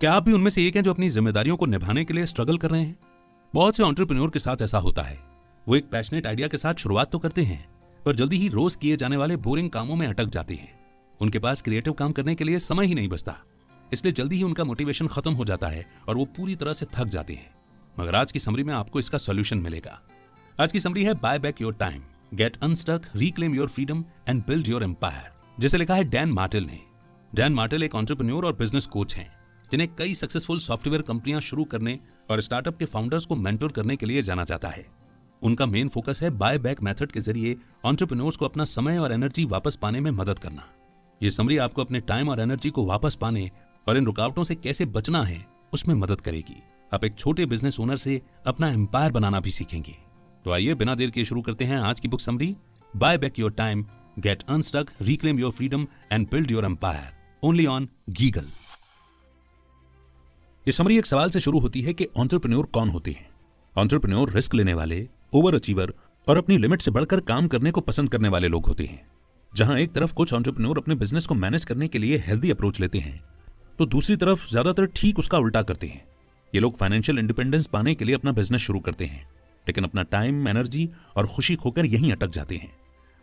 क्या आप भी उनमें से एक हैं जो अपनी जिम्मेदारियों को निभाने के लिए स्ट्रगल कर रहे हैं? बहुत से एंटरप्रेन्योर के साथ ऐसा होता है। वो एक पैशनेट आइडिया के साथ शुरुआत तो करते हैं, पर जल्दी ही रोज किए जाने वाले बोरिंग कामों में अटक जाते हैं। उनके पास क्रिएटिव काम करने के लिए समय ही नहीं बचता, इसलिए जल्दी ही उनका मोटिवेशन खत्म हो जाता है और वो पूरी तरह से थक जाते हैं। मगर आज की समरी में आपको इसका सॉल्यूशन मिलेगा। आज की समरी है buy back your time, get unstuck, reclaim your freedom and build your empire, जिसे लिखा है डैन मार्टेल ने। डैन मार्टेल एक एंटरप्रेन्योर और बिजनेस कोच हैं, जिन्हें कई सक्सेसफुल सॉफ्टवेयर कंपनियां शुरू करने और स्टार्टअप के फाउंडर्स को मेंटोर करने के लिए जाना जाता है। उनका मेन फोकस है बाय बैक मेथड के जरिए एंटरप्रेन्योर्स को अपना समय और एनर्जी वापस पाने में मदद करना। ये समरी आपको अपने टाइम और एनर्जी को वापस पाने और इन रुकावटों से कैसे बचना है उसमें मदद करेगी। आप एक छोटे बिजनेस ओनर से अपना एम्पायर बनाना भी सीखेंगे। तो आइए बिना देर किए शुरू करते हैं आज की book summary, buy back your time, get unstuck, reclaim your freedom and build your empire, only on Giggle. ये समरी एक सवाल से शुरू होती है कि एंटरप्रेन्योर कौन होते हैं। एंटरप्रेन्योर रिस्क लेने वाले, ओवर अचीवर और अपनी लिमिट से बढ़कर काम करने को पसंद करने वाले लोग होते हैं। जहां एक तरफ कुछ एंटरप्रेन्योर अपने बिजनेस को मैनेज करने के लिए हेल्दी अप्रोच लेते हैं, तो दूसरी तरफ ज्यादातर ठीक उसका उल्टा करते हैं। ये लोग फाइनेंशियल इंडिपेंडेंस पाने के लिए अपना बिजनेस शुरू करते हैं, लेकिन अपना टाइम, एनर्जी और खुशी खोकर यहीं अटक जाते हैं।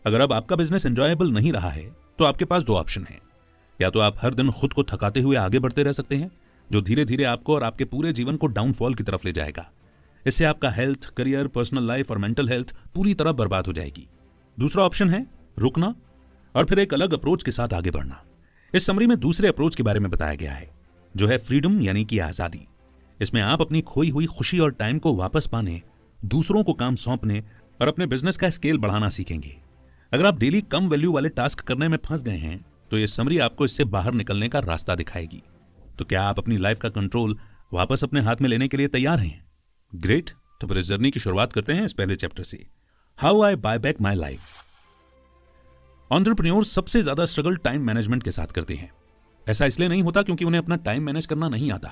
अगर अब आपका बिजनेस एंजॉयबल नहीं रहा है तो आपके पास दो ऑप्शन है। या तो आप हर दिन खुद को थकाते हुए आगे बढ़ते रह सकते हैं, जो धीरे धीरे आपको और आपके पूरे जीवन को डाउनफॉल की तरफ ले जाएगा। इससे आपका हेल्थ, करियर, पर्सनल लाइफ और मेंटल हेल्थ पूरी तरह बर्बाद हो जाएगी। दूसरा ऑप्शन है रुकना और फिर एक अलग अप्रोच के साथ आगे बढ़ना। इस समरी में दूसरे अप्रोच के बारे में बताया गया है, जो है फ्रीडम यानी कि आजादी। इसमें आप अपनी खोई हुई खुशी और टाइम को वापस पाने, दूसरों को काम सौंपने और अपने बिजनेस का स्केल बढ़ाना सीखेंगे। अगर आप डेली कम वैल्यू वाले टास्क करने में फंस गए हैं तो ये समरी आपको इससे बाहर निकलने का रास्ता दिखाएगी। तो क्या आप अपनी लाइफ का कंट्रोल वापस अपने हाथ में लेने के लिए तैयार हैं? ग्रेट, तो फिर इस जर्नी की शुरुआत करते हैं इस पहले चैप्टर से, how I buy back my life. Entrepreneur सबसे ज्यादा स्ट्रगल टाइम मैनेजमेंट के साथ करते हैं। ऐसा इसलिए नहीं होता क्योंकि उन्हें अपना टाइम मैनेज करना नहीं आता,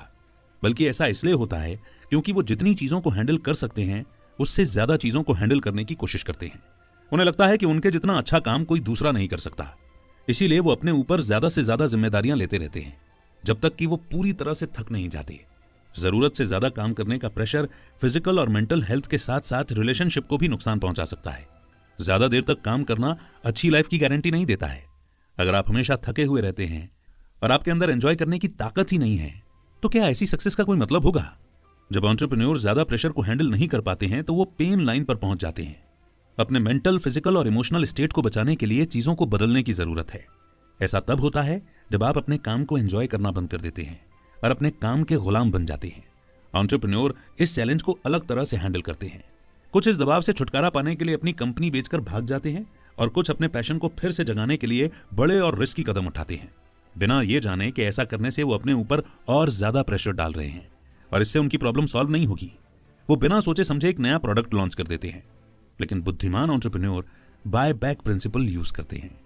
बल्कि ऐसा इसलिए होता है क्योंकि वो जितनी चीजों को हैंडल कर सकते हैं उससे ज्यादा चीजों को हैंडल करने की कोशिश करते हैं। उन्हें लगता है कि उनके जितना अच्छा काम कोई दूसरा नहीं कर सकता, इसीलिए वो अपने ऊपर ज्यादा से ज्यादा जिम्मेदारियां लेते रहते हैं जब तक कि वो पूरी तरह से थक नहीं जाते। जरूरत से ज्यादा काम करने का प्रेशर फिजिकल और मेंटल हेल्थ के साथ साथ रिलेशनशिप को भी नुकसान पहुंचा सकता है। ज्यादा देर तक काम करना अच्छी लाइफ की गारंटी नहीं देता है। अगर आप हमेशा थके हुए रहते हैं और आपके अंदर एंजॉय करने की ताकत ही नहीं है, तो क्या ऐसी सक्सेस का कोई मतलब होगा? जब एंटरप्रेन्योर ज्यादा प्रेशर को हैंडल नहीं कर पाते हैं तो वो पेन लाइन पर पहुंच जाते हैं। अपने मेंटल, फिजिकल और इमोशनल स्टेट को बचाने के लिए चीजों को बदलने की जरूरत है। ऐसा तब होता है जब आप अपने काम को एंजॉय करना बंद कर देते हैं और अपने काम के गुलाम बन जाते हैं। एंटरप्रेन्योर इस चैलेंज को अलग तरह से हैंडल करते हैं। कुछ इस दबाव से छुटकारा पाने के लिए अपनी कंपनी बेचकर भाग जाते हैं और कुछ अपने पैशन को फिर से जगाने के लिए बड़े और रिस्की कदम उठाते हैं, बिना ये जाने कि ऐसा करने से वो अपने ऊपर और ज्यादा प्रेशर डाल रहे हैं और इससे उनकी प्रॉब्लम सॉल्व नहीं होगी। वो बिना सोचे समझे एक नया प्रोडक्ट लॉन्च कर देते हैं। लेकिन बुद्धिमान entrepreneur buy back principal use करते हैं।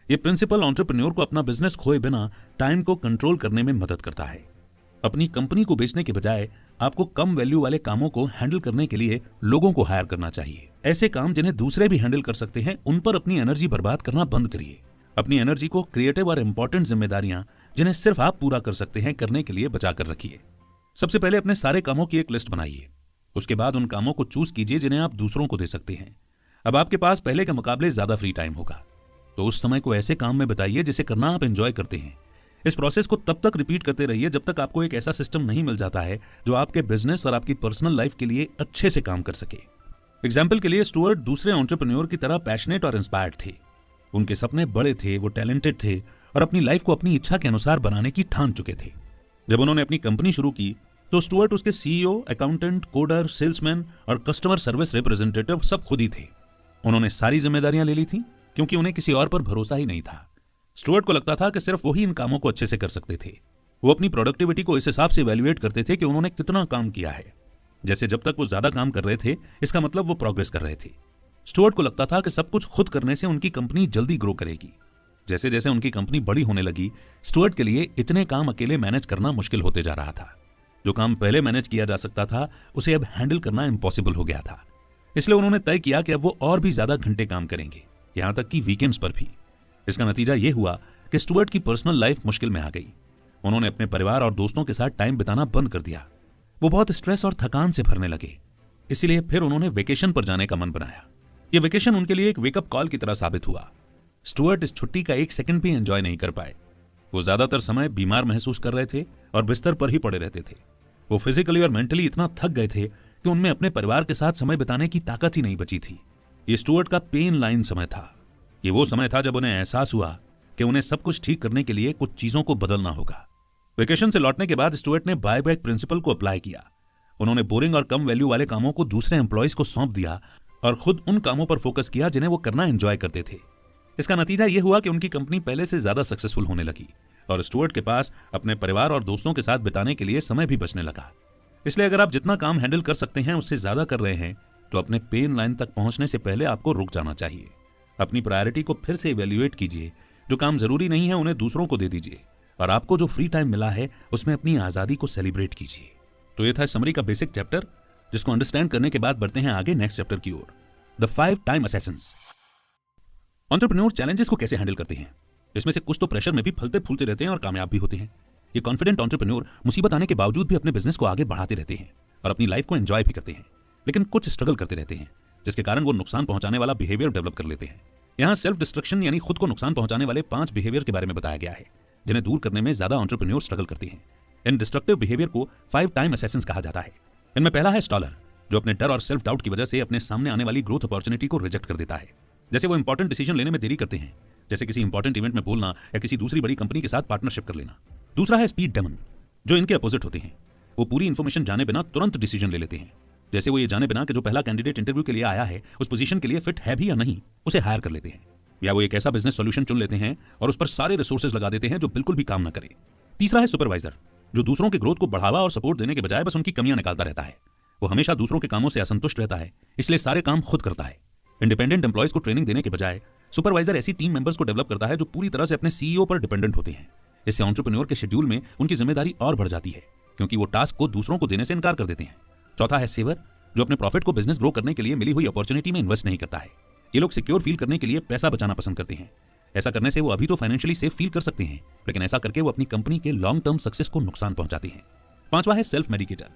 ये प्रिंसिपल एंटरप्रेन्योर को अपना बिजनेस खोए बिना टाइम को कंट्रोल करने में मदद करता है। अपनी कंपनी को बेचने के बजाय आपको कम वैल्यू वाले कामों को हैंडल करने के लिए लोगों को हायर करना चाहिए। ऐसे काम जिन्हें दूसरे भी हैंडल कर सकते हैं, उन पर अपनी एनर्जी बर्बाद करना बंद करिए। अपनी एनर्जी को क्रिएटिव और इंपॉर्टेंट जिम्मेदारियां जिन्हें सिर्फ आप पूरा कर सकते हैं करने के लिए बचा कर रखिए। सबसे पहले अपने सारे कामों की एक लिस्ट बनाइए। उसके बाद उन कामों को चूज कीजिए जिन्हें आप दूसरों को दे सकते हैं। अब आपके पास पहले के मुकाबले ज्यादा फ्री टाइम होगा, तो उस समय को ऐसे काम में बिताइए जिसे करना आप एंजॉय करते हैं। इस प्रोसेस को तब तक रिपीट करते रहिए जब तक आपको एक ऐसा सिस्टम नहीं मिल जाता है जो आपके बिजनेस और आपकी पर्सनल लाइफ के लिए अच्छे से काम कर सके। एग्जाम्पल के लिए स्टुअर्ट दूसरे एंटरप्रेन्योर की तरह पैशनेट और इंस्पायर्ड थे। उनके सपने बड़े थे, वो टैलेंटेड थे और अपनी लाइफ को अपनी इच्छा के अनुसार बनाने की ठान चुके थे। जब उन्होंने अपनी कंपनी शुरू की तो स्टुअर्ट उसके सीईओ, अकाउंटेंट, कोडर, सेल्समैन और कस्टमर सर्विस रिप्रेजेंटेटिव सब खुद ही थे। उन्होंने सारी जिम्मेदारियां ले ली थी क्योंकि उन्हें किसी और पर भरोसा ही नहीं था। स्टुअर्ट को लगता था कि सिर्फ वही इन कामों को अच्छे से कर सकते थे। वो अपनी प्रोडक्टिविटी को इस हिसाब से इवैल्यूएट करते थे कि उन्होंने कितना काम किया है। जैसे जब तक वो ज्यादा काम कर रहे थे इसका मतलब वो प्रोग्रेस कर रहे थे। स्टुअर्ट को लगता था कि सब कुछ खुद करने से उनकी कंपनी जल्दी ग्रो करेगी। जैसे जैसे उनकी कंपनी बड़ी होने लगी, स्टुअर्ट के लिए इतने काम अकेले मैनेज करना मुश्किल होते जा रहा था। जो काम पहले मैनेज किया जा सकता था उसे अब हैंडल करना इम्पॉसिबल हो गया था। इसलिए उन्होंने तय किया कि अब वो और भी ज्यादा घंटे काम करेंगे, यहां तक कि वीकेंड्स पर भी। इसका नतीजा यह हुआ कि स्टुअर्ट की पर्सनल लाइफ मुश्किल में आ गई। उन्होंने अपने परिवार और दोस्तों के साथ टाइम बिताना बंद कर दिया। वो बहुत स्ट्रेस और थकान से भरने लगे। इसीलिए फिर उन्होंने वेकेशन पर जाने का मन बनाया। ये वेकेशन उनके लिए एक वेकअप कॉल की तरह साबित हुआ। स्टुअर्ट इस छुट्टी का एक सेकंड भी एंजॉय नहीं कर पाए। वो ज्यादातर समय बीमार महसूस कर रहे थे और बिस्तर पर ही पड़े रहते थे। वो फिजिकली और मेंटली इतना थक गए थे कि उनमें अपने परिवार के साथ समय बिताने की ताकत ही नहीं बची थी। ये स्टुअर्ट का पेन लाइन समय था। ये वो समय था जब उन्हें एहसास हुआ कि उन्हें सब कुछ ठीक करने के लिए कुछ चीजों को बदलना होगा। वेकेशन से लौटने के बाद स्टुअर्ट ने बायबैक प्रिंसिपल को अप्लाई किया। उन्होंने बोरिंग और कम वैल्यू वाले कामों को दूसरे एम्प्लॉयज को सौंप दिया और खुद उन कामों पर फोकस किया जिन्हें वो करना एंजॉय करते थे। इसका नतीजा यह हुआ कि उनकी कंपनी पहले से ज्यादा सक्सेसफुल होने लगी और स्टुअर्ट के पास अपने परिवार और दोस्तों के साथ बिताने के लिए समय भी बचने लगा। इसलिए अगर आप जितना काम हैंडल कर सकते हैं उससे ज्यादा कर रहे हैं तो अपने पेन लाइन तक पहुंचने से पहले आपको रुक जाना चाहिए। अपनी प्रायोरिटी को फिर से इवैल्यूएट कीजिए। जो काम जरूरी नहीं है उन्हें दूसरों को दे दीजिए और आपको जो फ्री टाइम मिला है उसमें अपनी आजादी को सेलिब्रेट कीजिए। तो ये था समरी का बेसिक चैप्टर, जिसको अंडरस्टैंड करने के बाद बढ़ते हैं आगे नेक्स्ट चैप्टर की ओर, the 5 time assassins. Entrepreneur challenges को कैसे हैंडल करते हैं? इसमें से कुछ तो प्रेशर में भी फलते फूलते रहते हैं और कामयाब भी होते हैं। ये कॉन्फिडेंट एंटरप्रेन्योर मुसीबत आने के बावजूद भी अपने बिजनेस को आगे बढ़ाते रहते हैं और अपनी लाइफ को एंजॉय भी करते हैं, लेकिन कुछ स्ट्रगल करते रहते हैं जिसके कारण वो नुकसान पहुंचाने वाला बिहेवियर डेवलप कर लेते हैं। यहाँ सेल्फ डिस्ट्रक्शन यानी खुद को नुकसान पहुंचाने वाले 5 बिहेवियर के बारे में बताया गया है जिन्हें दूर करने में ज्यादा एंटरप्रेन्योर स्ट्रगल करते हैं। इन डिस्ट्रक्टिव बिहेवियर को 5 टाइम असैसिन्स कहा जाता है। इनमें पहला है स्टॉलर, जो अपने डर और सेल्फ डाउट की वजह से अपने सामने आने वाली ग्रोथ अपॉर्चुनिटी को रिजेक्ट कर देता है। जैसे वो इंपॉर्टेंट डिसीजन लेने में देरी करते हैं, जैसे किसी इंपॉर्टेंट इवेंट में बोलना या किसी दूसरी बड़ी कंपनी के साथ पार्टनरशिप कर लेना। दूसरा है स्पीड डेमन, जो इनके अपोजिट होते हैं। वो पूरी इंफॉर्मेशन जाने बिना तुरंत डिसीजन ले लेते हैं। जैसे वो ये जाने बिना कि जो पहला कैंडिडेट इंटरव्यू के लिए आया है उस पोजीशन के लिए फिट है भी या नहीं, उसे हायर कर लेते हैं। या वो एक ऐसा बिजनेस सॉल्यूशन चुन लेते हैं और उस पर सारे रिसोर्सेज लगा देते हैं जो बिल्कुल भी काम न करे। तीसरा है सुपरवाइजर, जो दूसरों के ग्रोथ को बढ़ावा और सपोर्ट देने के बजाय बस उनकी कमियां निकालता रहता है। वो हमेशा दूसरों के कामों से असंतुष्ट रहता है, इसलिए सारे काम खुद करता है। इंडिपेंडेंट एम्प्लॉयज को ट्रेनिंग देने के बजाय सुपरवाइजर ऐसी टीम मेंबर्स को डेवलप करता है जो पूरी तरह से अपने सीईओ पर डिपेंडेंट होते हैं। इससे एंटरप्रेन्योर के शेड्यूल में उनकी जिम्मेदारी और बढ़ जाती है, क्योंकि वो टास्क को दूसरों को देने से इनकार कर देते हैं। चौथा है सेवर, जो अपने प्रॉफिट को बिजनेस ग्रो करने के लिए मिली हुई अपॉर्चुनिटी में इन्वेस्ट नहीं करता है। ये लोग सिक्योर फील करने के लिए पैसा बचाना पसंद करते हैं। ऐसा करने से वो अभी तो फाइनेंशियली सेफ फील कर सकते हैं, लेकिन ऐसा करके वो अपनी कंपनी के लॉन्ग टर्म सक्सेस को नुकसान पहुंचाते हैं। पांचवा है सेल्फ मेडिकेटर,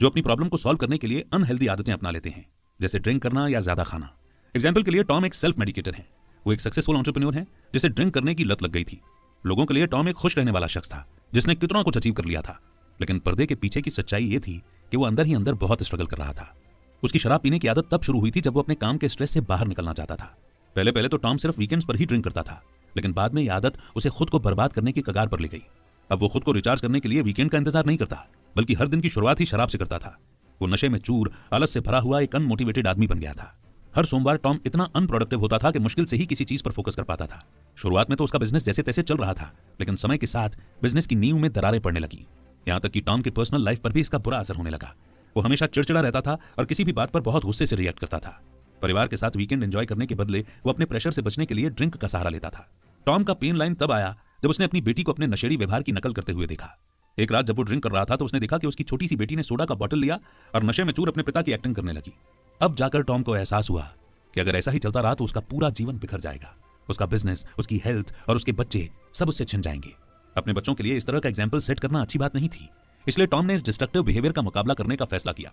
जो अपनी प्रॉब्लम को सॉल्व करने के लिए अनहेल्दी आदतें अपना लेते हैं, जैसे ड्रिंक करना या ज्यादा खाना। एग्जाम्पल के लिए टॉम एक सेल्फ मेडिकेटर है। वो एक सक्सेसफुल एंटरप्रेन्योर है जिसे ड्रिंक करने की लत लग गई थी। लोगों के लिए टॉम एक खुश रहने वाला शख्स था जिसने कितना कुछ अचीव कर लिया था, लेकिन पर्दे के पीछे की सच्चाई ये थी कि वो अंदर ही अंदर बहुत स्ट्रगल कर रहा था। उसकी शराब पीने की आदत तब शुरू हुई थी जब वो अपने काम के स्ट्रेस से बाहर निकलना चाहता था। पहले पहले तो टॉम सिर्फ वीकेंड्स पर ही ड्रिंक करता था, लेकिन बाद में ये आदत उसे खुद को बर्बाद करने की कगार पर ले गई। अब वो खुद को रिचार्ज करने के लिए वीकेंड का इंतजार नहीं करता, बल्कि हर दिन की शुरुआत ही शराब से करता था। वो नशे में चूर, आलस से भरा हुआ एक अनमोटिवेटेड आदमी बन गया था। हर सोमवार टॉम इतना अनप्रोडक्टिव होता था कि मुश्किल से ही किसी चीज पर फोकस कर पाता था। शुरुआत में तो उसका बिजनेस जैसे तैसे चल रहा था, लेकिन समय के साथ बिजनेस की नींव में दरारें पड़ने लगी। यहाँ तक कि टॉम की पर्सनल लाइफ पर भी इसका बुरा असर होने लगा। वो हमेशा चिड़चिड़ा रहता था और किसी भी बात पर बहुत गुस्से से रिएक्ट करता था। परिवार के साथ वीकेंड एंजॉय करने के बदले वो अपने प्रेशर से बचने के लिए ड्रिंक का सहारा लेता था। टॉम का पेन लाइन तब आया जब उसने अपनी बेटी को अपने नशेड़ी व्यवहार की नकल करते हुए देखा। एक रात जब वो ड्रिंक कर रहा था तो उसने देखा कि उसकी छोटी सी बेटी ने सोडा का बॉटल लिया और नशे में चूर अपने पिता की एक्टिंग करने लगी। अब जाकर टॉम को एहसास हुआ कि अगर ऐसा ही चलता रहा तो उसका पूरा जीवन बिखर जाएगा। उसका बिजनेस, उसकी हेल्थ और उसके बच्चे सब उससे छिन जाएंगे। अपने बच्चों के लिए इस तरह का एग्जाम्पल सेट करना अच्छी बात नहीं थी, इसलिए टॉम ने इस डिस्ट्रक्टिव बिहेवियर का मुकाबला करने का फैसला किया।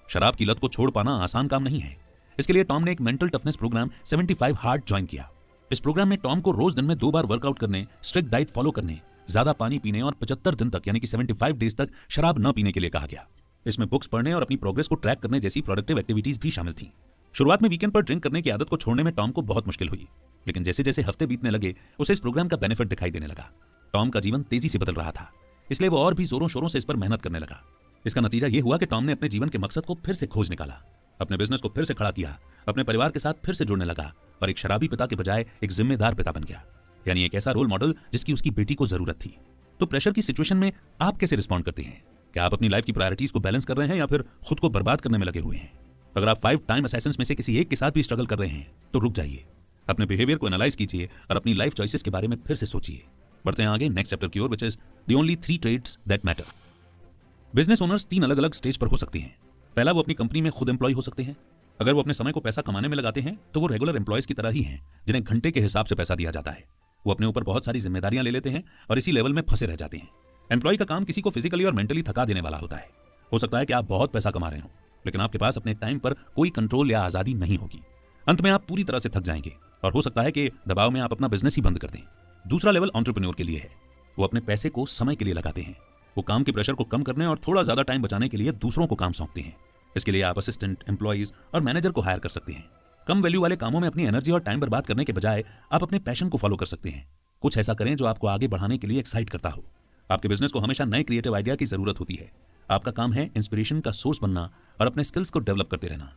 शराब की लत को छोड़ पाना आसान काम नहीं है। इसके लिए टॉम ने एक mental toughness programme 75 hard join किया। इस प्रोग्राम में टॉम को रोज दिन में 2 बार वर्कआउट करने, स्ट्रिक्ट डाइट फॉलो करने, ज्यादा पानी पीने और 75 दिन तक यानी कि 75 डेज तक शराब न पीने के लिए कहा गया। इसमें बुक्स पढ़ने और अपनी प्रोग्रेस को ट्रैक करने जैसी प्रोडक्टिव एक्टिविटीज भी शामिल थी। शुरुआत में वीकेंड पर ड्रिंक करने की आदत को छोड़ने में टॉम को बहुत मुश्किल हुई, लेकिन जैसे जैसे हफ्ते बीतने लगे उसे इस प्रोग्राम का बेनिफिट दिखाई देने लगा। टॉम का जीवन तेजी से बदल रहा था, इसलिए वो और भी जोरों शोरों से इस पर मेहनत करने लगा। इसका नतीजा ये हुआ कि टॉम ने अपने जीवन के मकसद को फिर से खोज निकाला, अपने बिजनेस को फिर से खड़ा किया, अपने परिवार के साथ फिर से जुड़ने लगा और एक शराबी पिता के बजाय एक जिम्मेदार पिता बन गया, यानी एक ऐसा रोल मॉडल जिसकी उसकी बेटी को जरूरत थी। तो प्रेशर की सिचुएशन में आप कैसे रिस्पॉन्ड करते हैं? क्या आप अपनी लाइफ की प्रायोरिटीज को बैलेंस कर रहे हैं या फिर खुद को बर्बाद करने में लगे हुए हैं? अगर आप 5 टाइम असैसिन्स में से किसी एक के साथ भी स्ट्रगल कर रहे हैं तो रुक जाइए, अपने बिहेवियर को एनालाइज कीजिए और अपनी लाइफ चॉइसेस के बारे में फिर से सोचिए। बढ़ते हैं आगे नेक्स्ट चैप्टर की ओर, which is the only 3 trades that matter. Business owners 3 अलग अलग स्टेज पर हो सकते हैं। पहला, वो अपनी कंपनी में खुद एम्प्लॉय हो सकते हैं। अगर वो अपने समय को पैसा कमाने में लगाते हैं तो वो रेगुलर एम्प्लॉयज की तरह ही हैं, जिन्हें घंटे के हिसाब से पैसा दिया जाता है। वो अपने ऊपर बहुत सारी जिम्मेदारियां ले लेते हैं और इसी लेवल में फंसे रह जाते हैं। एम्प्लॉय का काम किसी को फिजिकली और मेंटली थका देने वाला होता है। हो सकता है कि आप बहुत पैसा कमा रहे हो, लेकिन आपके पास अपने टाइम पर कोई कंट्रोल या आजादी नहीं होगी। अंत में आप पूरी तरह से थक जाएंगे और हो सकता है कि दबाव में आप अपना बिजनेस ही बंद कर दें। दूसरा लेवल एंटरप्रेन्योर के लिए है। वो अपने पैसे को समय के लिए लगाते हैं। वो काम के प्रेशर को कम करने और थोड़ा ज्यादा टाइम बचाने के लिए दूसरों को काम सौंपते हैं। इसके लिए आप असिस्टेंट, एम्प्लॉइज और मैनेजर को हायर कर सकते हैं। कम वैल्यू वाले कामों में अपनी एनर्जी और टाइम बर्बाद करने के बजाय आप अपने पैशन को फॉलो कर सकते हैं। कुछ ऐसा करें जो आपको आगे बढ़ाने के लिए एक्साइट करता हो। आपके बिजनेस को हमेशा नए क्रिएटिव आइडिया की जरूरत होती है। आपका काम है इंस्पिरेशन का सोर्स बनना और अपने स्किल्स को डेवलप करते रहना।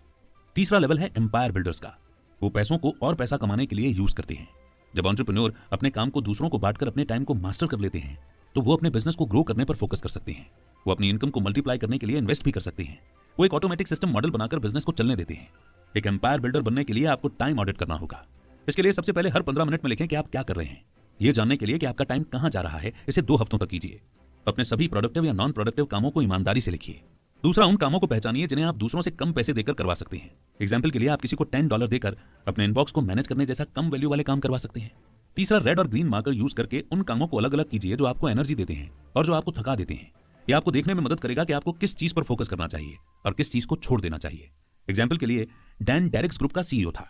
तीसरा लेवल है एम्पायर बिल्डर्स का। वो पैसों को और पैसा कमाने के लिए यूज करते हैं। जब एंटरप्रेन्योर अपने काम को दूसरों को बांटकर अपने टाइम को मास्टर कर लेते हैं, तो वो अपने बिजनेस को ग्रो करने पर फोकस कर सकते हैं। वो अपनी इनकम को मल्टीप्लाई करने के लिए इन्वेस्ट भी कर सकते हैं। वो एक ऑटोमेटिक सिस्टम मॉडल बनाकर बिजनेस को चलने देते हैं। एक एम्पायर बिल्डर बनने के लिए आपको टाइम ऑडिट करना होगा। इसके लिए सबसे पहले हर 15 मिनट में लिखें कि आप क्या कर रहे हैं। ये जानने के लिए कि आपका टाइम कहां जा रहा है, इसे 2 हफ्तों तक कीजिए। अपने सभी प्रोडक्टिव या नॉन प्रोडक्टिव कामों को ईमानदारी से लिखिए। दूसरा, उन कामों को पहचानिए जिन्हें आप दूसरों से कम पैसे देकर करवा सकते हैं। एग्जाम्पल के लिए आप किसी को $10 देकर अपने इनबॉक्स को मैनेज करने जैसा कम वैल्यू वाले काम करवा सकते हैं। तीसरा, रेड और ग्रीन मार्कर यूज करके उन कामों को अलग अलग कीजिए जो आपको एनर्जी देते हैं और जो आपको थका देते हैं। यह आपको देखने में मदद करेगा कि आपको किस चीज पर फोकस करना चाहिए और किस चीज को छोड़ देना चाहिए। एग्जाम्पल के लिए, डैन डेरिक्स ग्रुप का सीईओ था।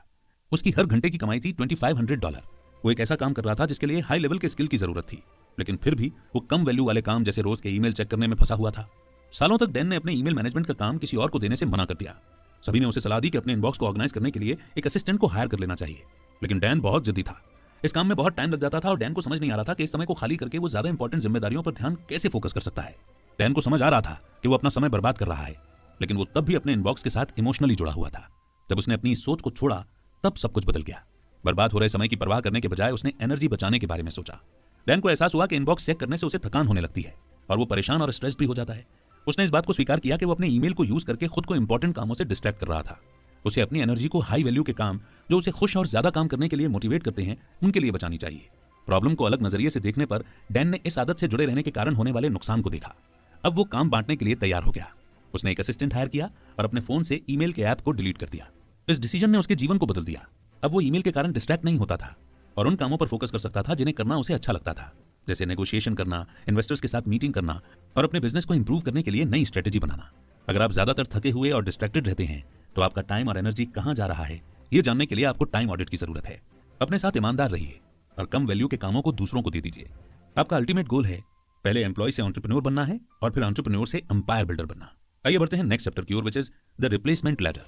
उसकी हर घंटे की कमाई थी $2500। वो एक ऐसा काम कर रहा था जिसके लिए हाई लेवल के स्किल की जरूरत थी, लेकिन फिर भी वो कम वैल्यू वाले काम जैसे रोज के ईमेल चेक करने में फंसा हुआ था। सालों तक डैन ने अपने ईमेल मैनेजमेंट का काम किसी और को देने से मना कर दिया। सभी ने उसे सलाह दी कि अपने इनबॉक्स को ऑर्गेनाइज करने के लिए एक असिस्टेंट को हायर कर लेना चाहिए, लेकिन डैन बहुत जिद्दी था। इस काम में बहुत टाइम लग जाता था और डैन को समझ नहीं आ रहा था कि इस समय को खाली करके वो ज्यादा इंपॉर्टेंट जिम्मेदारियों पर ध्यान कैसे फोकस कर सकता है। डैन को समझ आ रहा था कि वो अपना समय बर्बाद कर रहा है, लेकिन वो तब भी अपने इनबॉक्स के साथ इमोशनली जुड़ा हुआ था। जब उसने अपनी सोच को छोड़ा, तब सब कुछ बदल गया। बर्बाद हो रहे समय की परवाह करने के बजाय उसने एनर्जी बचाने के बारे में सोचा। डैन को एहसास हुआ कि इनबॉक्स चेक करने से उसे थकान होने लगती है और वो परेशान और स्ट्रेस भी हो जाता है। उसने इस बात को स्वीकार किया कि वो अपने ईमेल को यूज करके खुद को इंपॉर्टेंट कामों से डिस्ट्रैक्ट कर रहा था। उसे अपनी एनर्जी को हाई वैल्यू के काम, जो उसे खुश और ज्यादा काम करने के लिए मोटिवेट करते हैं, उनके लिए बचानी चाहिए। प्रॉब्लम को अलग नजरिए से देखने पर डैन ने इस आदत से जुड़े रहने के कारण होने वाले नुकसान को देखा। अब वो काम बांटने के लिए तैयार हो गया। उसने एक असिस्टेंट हायर किया और अपने फोन से ईमेल के ऐप को डिलीट कर दिया। इस डिसीजन ने उसके जीवन को बदल दिया। अब वो ईमेल के कारण डिस्ट्रैक्ट नहीं होता था और उन कामों पर फोकस कर सकता था जिन्हें करना उसे अच्छा लगता था, जैसे नेगोशिएशन करना, इन्वेस्टर्स के साथ मीटिंग करना और अपने बिजनेस को इंप्रूव करने के लिए नई स्ट्रेटेजी बनाना। अगर आप ज्यादातर थके हुए और डिस्ट्रैक्टेड रहते हैं, तो आपका टाइम और एनर्जी कहां जा रहा है, ये जानने के लिए आपको टाइम ऑडिट की जरूरत है। अपने साथ ईमानदार रहिए और कम वैल्यू के कामों को दूसरों को दे दीजिए। आपका अल्टीमेट गोल है पहले एम्प्लॉय से एंटरप्रेन्योर बनना है और फिर एंटरप्रेन्योर से एम्पायर बिल्डर बनना। आइए बढ़ते हैं नेक्स्ट चैप्टर की ओर, which is the replacement ladder.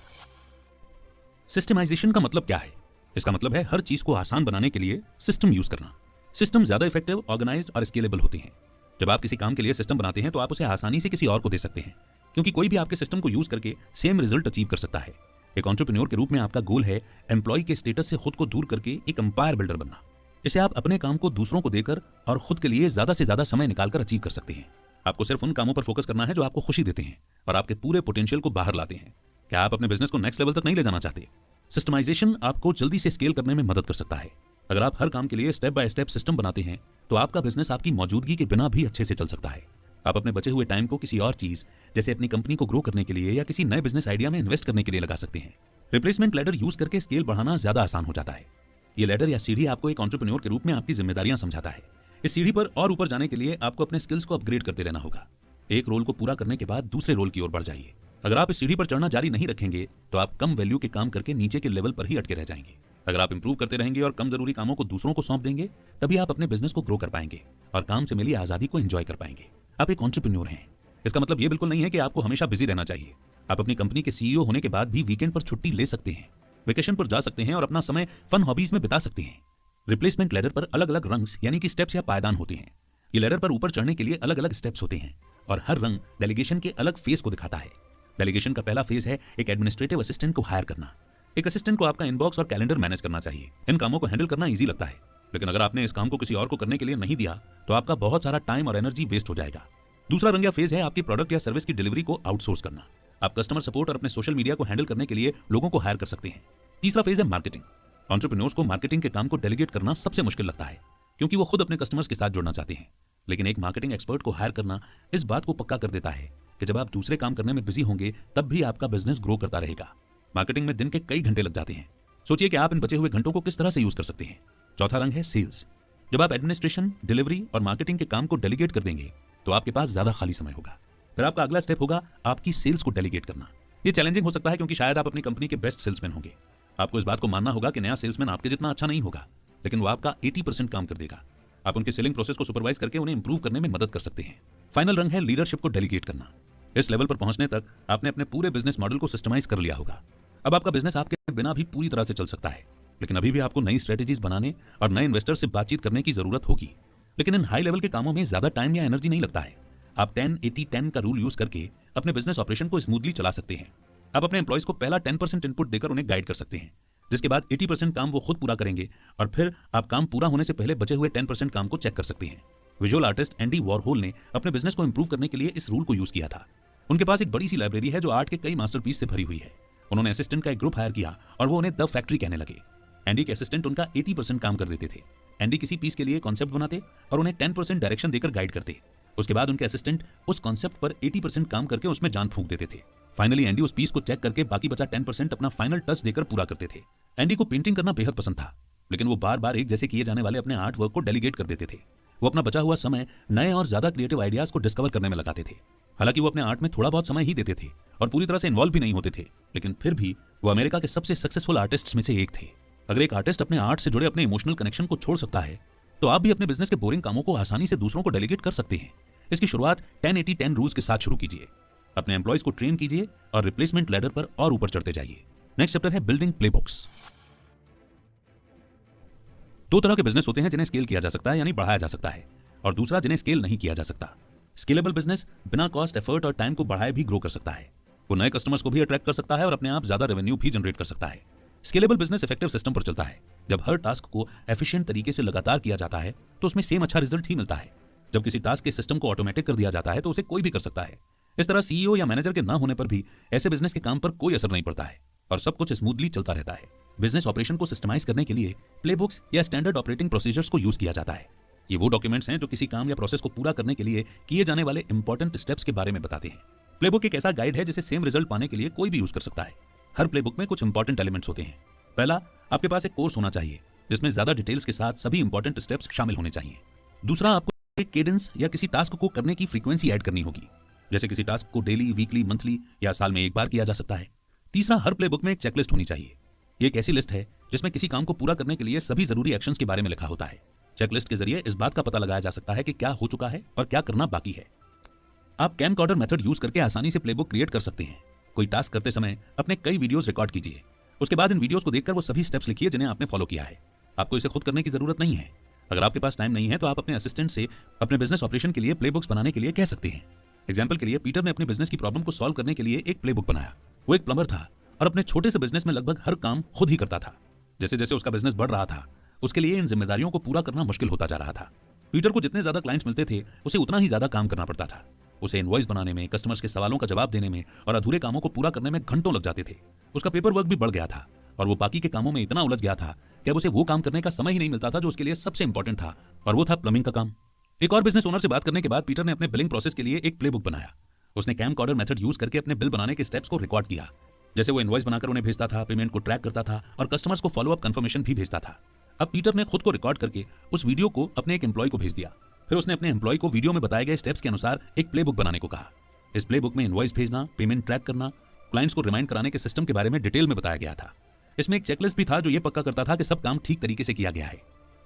Systemization का मतलब क्या है? इसका मतलब है हर चीज को आसान बनाने के लिए सिस्टम यूज करना। सिस्टम ज्यादा इफेक्टिव, ऑर्गेनाइज्ड और स्केलेबल होते हैं। जब आप किसी काम के लिए सिस्टम बनाते हैं तो आप उसे आसानी से किसी और को दे सकते हैं, क्योंकि कोई भी आपके सिस्टम को यूज करके सेम रिजल्ट अचीव कर सकता है। एक एंटरप्रेन्योर के रूप में आपका गोल है एम्प्लॉय के स्टेटस से खुद को दूर करके एक एम्पायर बिल्डर बनना। इसे आप अपने काम को दूसरों को देकर और खुद के लिए ज्यादा से ज्यादा समय निकालकर अचीव कर सकते हैं। आपको सिर्फ उन कामों पर फोकस करना है जो आपको खुशी देते हैं और आपके पूरे पोटेंशियल को बाहर लाते हैं। क्या आप अपने बिजनेस को नेक्स्ट लेवल तक नहीं ले जाना चाहते? सिस्टमाइजेशन आपको जल्दी से स्केल करने में मदद कर सकता है। अगर आप हर काम के लिए स्टेप बाय स्टेप सिस्टम बनाते हैं, तो आपका बिजनेस आपकी मौजूदगी के बिना भी अच्छे से चल सकता है। आप अपने बचे हुए टाइम को किसी और चीज, जैसे अपनी कंपनी को ग्रो करने के लिए या किसी नए बिजनेस आइडिया में इन्वेस्ट करने के लिए लगा सकते हैं। रिप्लेसमेंट लैडर यूज करके स्केल बढ़ाना ज्यादा आसान हो जाता है। ये लैडर या सीढ़ी आपको एक एंटरप्रेन्योर के रूप में आपकी जिम्मेदारियां समझाता है। इस सीढ़ी पर और ऊपर जाने के लिए आपको अपने स्किल्स को अपग्रेड करते रहना होगा। एक रोल को पूरा करने के बाद दूसरे रोल की ओर बढ़ जाइए। अगर आप इस सीढ़ी पर चढ़ना जारी नहीं रखेंगे, तो आप कम वैल्यू के काम करके नीचे के लेवल पर ही अटके रह जाएंगे। अगर आप इंप्रूव करते रहेंगे और कम जरूरी कामों को दूसरों को सौंप देंगे, तभी आप अपने बिजनेस को ग्रो कर पाएंगे और काम से मिली आजादी को एंजॉय कर पाएंगे। आप एक एंटरप्रेन्योर हैं। इसका मतलब ये बिल्कुल नहीं है कि आपको हमेशा बिजी रहना चाहिए। आप अपनी कंपनी के सीईओ होने के बाद भी वीकेंड पर छुट्टी ले सकते हैं, वेकेशन पर जा सकते हैं और अपना समय फन हॉबीज में बिता सकते हैं। रिप्लेसमेंट लैडर पर अलग अलग रंग्स यानी कि स्टेप्स या पायदान होते हैं। ये लैडर पर ऊपर चढ़ने के लिए अलग अलग स्टेप्स होते हैं और हर रंग डेलीगेशन के अलग फेज को दिखाता है। डेलीगेशन का पहला फेज है एक एडमिनिस्ट्रेटिव असिस्टेंट को हायर करना। एक असिस्टेंट को आपका इनबॉक्स और कैलेंडर मैनेज करना चाहिए। इन कामों को हैंडल करना इजी लगता है, लेकिन अगर आपने इस काम को किसी और को करने के लिए नहीं दिया, तो आपका बहुत सारा टाइम और एनर्जी वेस्ट हो जाएगा। दूसरा रंग या फेज है आपकी प्रोडक्ट या सर्विस की डिलीवरी को आउटसोर्स करना। आप कस्टमर सपोर्ट और अपने सोशल मीडिया को हैंडल करने के लिए लोगों को हायर कर सकते हैं। तीसरा फेज है मार्केटिंग। एंटरप्रेन्योर्स को मार्केटिंग के काम को डेलीगेट करना सबसे मुश्किल लगता है, क्योंकि वो खुद अपने कस्टमर्स के साथ जुड़ना चाहते हैं। लेकिन एक मार्केटिंग एक्सपर्ट को हायर करना इस बात को पक्का कर देता है कि जब आप दूसरे काम करने में बिजी होंगे, तब भी आपका बिजनेस ग्रो करता रहेगा। मार्केटिंग में दिन के कई घंटे लग जाते हैं। सोचिए कि आप इन बचे हुए घंटों को किस तरह से यूज कर सकते हैं। चौथा रंग है सेल्स। जब आप एडमिनिस्ट्रेशन, डिलीवरी और मार्केटिंग के काम को डेलीगेट कर देंगे, तो आपके पास ज्यादा खाली समय होगा। फिर आपका अगला स्टेप होगा आपकी सेल्स को डेलीगेट करना। ये चैलेंजिंग हो सकता है क्योंकि शायद आप अपनी कंपनी के बेस्ट सेल्समैन होंगे। आपको इस बात को मानना होगा कि नया सेल्समैन आपके जितना अच्छा नहीं होगा, लेकिन वो आपका 80% काम कर देगा। आप उनके सेलिंग प्रोसेस को सुपरवाइज करके उन्हें इंप्रूव करने में मदद कर सकते हैं। फाइनल रंग है लीडरशिप को डेलीगेट करना। इस लेवल पर पहुंचने तक आपने अपने पूरे बिजनेस मॉडल को सिस्टमाइज कर लिया होगा। अब आपका बिजनेस आपके बिना भी पूरी तरह से चल सकता है, लेकिन अभी भी आपको नई स्ट्रेटेजीज बनाने और नए इन्वेस्टर से बातचीत करने की जरूरत होगी। लेकिन इन हाई लेवल के कामों में ज्यादा टाइम या एनर्जी नहीं लगता है। आप 10-80-10 का रूल यूज करके अपने बिजनेस ऑपरेशन को स्मूथली चला सकते हैं। आप अपने एम्प्लॉइज को पहला 10% इनपुट देकर उन्हें गाइड कर सकते हैं, जिसके बाद 80% काम वो खुद पूरा करेंगे और फिर आप काम पूरा होने से पहले बचे हुए 10% काम को चेक कर सकते हैं। विजुअल आर्टिस्ट एंडी वॉरहोल ने अपने बिजनेस को इंप्रूव करने के लिए इस रूल को यूज किया था। उनके पास एक बड़ी सी लाइब्रेरी है जो आर्ट के कई मास्टरपीस से भरी हुई है। उन्होंने असिस्टेंट का एक ग्रुप हायर किया और वो उन्हें द फैक्ट्री कहने लगे। एंडी के असिस्टेंट उनका 80% काम कर देते थे। एंडी किसी पीस के लिए कॉन्सेप्ट बनाते और उन्हें 10% डायरेक्शन देकर गाइड करते। उसके बाद उनके असिस्टेंट उस कॉन्सेप्ट पर 80% काम करके उसमें जान फूंक देते थे। फाइनली एंडी उस पीस को चेक करके बाकी बचा 10% अपना फाइनल टच देकर पूरा करते थे। एंडी को पेंटिंग करना बेहद पसंद था, लेकिन वो बार बार एक जैसे किए जाने वाले अपने आर्ट वर्क को डेलीगेट कर देते थे। वो अपना बचा हुआ समय नए और ज्यादा क्रिएटिव आइडियाज को डिस्कवर करने में लगाते थे। हालांकि वो अपने आर्ट में थोड़ा बहुत समय ही देते थे और पूरी तरह से इन्वॉल्व भी नहीं होते थे, लेकिन फिर भी वो अमेरिका के सबसे सक्सेसफुल आर्टिस्ट्स में से एक थे। अगर एक आर्टिस्ट अपने आर्ट से जुड़े अपने इमोशनल कनेक्शन को छोड़ सकता है, तो आप भी अपने बिजनेस के बोरिंग कामों को आसानी से दूसरों को डेलीगेट कर सकते हैं। इसकी शुरुआत 10-80-10 रूल्स के साथ शुरू कीजिए। अपने एम्प्लॉइज को ट्रेन कीजिए और रिप्लेसमेंट लैडर पर और ऊपर चढ़ते जाइए। नेक्स्ट चैप्टर है बिल्डिंग प्लेबुक्स। दो तरह के बिजनेस होते हैं जिन्हें स्केल किया जा सकता है यानी बढ़ाया जा सकता है, और दूसरा जिन्हें स्केल नहीं किया जा सकता। स्केलेबल बिजनेस बिना कॉस्ट, एफर्ट और टाइम को बढ़ाए भी ग्रो कर सकता है। वो नए कस्टमर्स को भी अट्रैक्ट कर सकता है और अपने आप ज्यादा रेवेन्यू भी जनरेट कर सकता है। स्केलेबल बिजनेस इफेक्टिव सिस्टम पर चलता है। जब हर टास्क को एफिशिएंट तरीके से लगातार किया जाता है तो उसमें सेम अच्छा रिजल्ट ही मिलता है। जब किसी टास्क के सिस्टम को ऑटोमेटिक कर दिया जाता है तो उसे कोई भी कर सकता है। इस तरह सीईओ या मैनेजर के ना होने पर भी ऐसे बिजनेस के काम पर कोई असर नहीं पड़ता है और सब कुछ स्मूथली चलता रहता है। बिजनेस ऑपरेशन को सिस्टमाइज करने के लिए प्लेबुक्स या स्टैंडर्ड ऑपरेटिंग प्रोसीजर्स को यूज किया जाता है। ये वो डॉक्यूमेंट्स हैं जो किसी काम या प्रोसेस को पूरा करने के लिए किए जाने वाले इंपॉर्टेंट स्टेप्स के बारे में बताते हैं। प्लेबुक एक ऐसा गाइड है जिसे सेम रिजल्ट पाने के लिए कोई भी यूज कर सकता है। हर प्लेबुक में कुछ इंपॉर्टेंट एलिमेंट्स होते हैं। पहला, आपके पास एक कोर्स होना चाहिए जिसमें ज्यादा डिटेल्स के साथ सभी इंपॉर्टेंट स्टेप्स शामिल होने चाहिए। दूसरा, आपको एक केडेंस या किसी टास्क को करने की फ्रीक्वेंसी ऐड करनी होगी, जैसे किसी टास्क को डेली, वीकली, मंथली या साल में एक बार किया जा सकता है। तीसरा, हर प्लेबुक में एक चेकलिस्ट होनी चाहिए। ये एक ऐसी लिस्ट है जिसमें किसी काम को पूरा करने के लिए सभी जरूरी एक्शंस के बारे में लिखा होता है। चेकलिस्ट के जरिए इस बात का पता लगाया जा सकता है कि क्या हो चुका है और क्या करना बाकी है। आप कैमकॉर्डर मेथड यूज करके आसानी से प्लेबुक क्रिएट कर सकते हैं। कोई टास्क करते समय अपने कई वीडियोस रिकॉर्ड कीजिए। उसके बाद इन वीडियोस को देखकर वो सभी स्टेप्स लिखिए जिन्हें आपने फॉलो किया है। आपको इसे खुद करने की जरूरत नहीं है। अगर आपके पास टाइम नहीं है तो आप अपने असिस्टेंट से अपने बिजनेस ऑपरेशन के लिए प्लेबुक्स बनाने के लिए कह सकते हैं। एग्जाम्पल के लिए, पीटर ने अपने बिजनेस की प्रॉब्लम को सॉल्व करने के लिए एक प्लेबुक बनाया। वो एक प्लम्बर था और अपने छोटे से बिजनेस में लगभग हर काम खुद ही करता था। जैसे जैसे उसका बिजनेस बढ़ रहा था, उसके लिए इन जिम्मेदारियों को पूरा करना मुश्किल होता जा रहा था। पीटर को जितने ज्यादा क्लाइंट्स मिलते थे उसे उतना ही ज्यादा काम करना पड़ता था। उसे इनवॉइस बनाने में, कस्टमर्स के सवालों का जवाब देने में और अधूरे कामों को पूरा करने में घंटों लग जाते थे। उसका पेपर वर्क भी बढ़ गया था और वो बाकी के कामों में इतना उलझ गया था कि अब उसे वो काम करने का समय ही नहीं मिलता था जो उसके लिए सबसे इंपॉर्टेंट था, और वो था प्लम्बिंग का काम। एक और बिजनेस ओनर से बात करने के बाद पीटर ने अपने बिलिंग प्रोसेस के लिए एक प्लेबुक बनाया। उसने कैमकॉर्डर मेथड यूज करके अपने बिल बनाने के स्टेप्स को रिकॉर्ड किया। जैसे वो इनवॉइस बनाकर उन्हें भेजता था, पेमेंट को ट्रैक करता था और कस्टमर्स को फॉलोअप कंफर्मेशन भी भेजता था। अब पीटर ने खुद को रिकॉर्ड करके उस वीडियो को अपने एक एम्प्लॉय को भेज दिया। फिर उसने अपने एम्प्लॉय को वीडियो में बताए गए स्टेप्स के अनुसार एक प्लेबुक बनाने को कहा। इस प्लेबुक में इनवॉइस भेजना, पेमेंट ट्रैक करना, क्लाइंट्स को रिमाइंड कराने के सिस्टम के बारे में डिटेल में बताया गया था। इसमें एक चेकलिस्ट भी था जो ये पक्का करता था कि सब काम ठीक तरीके से किया गया है।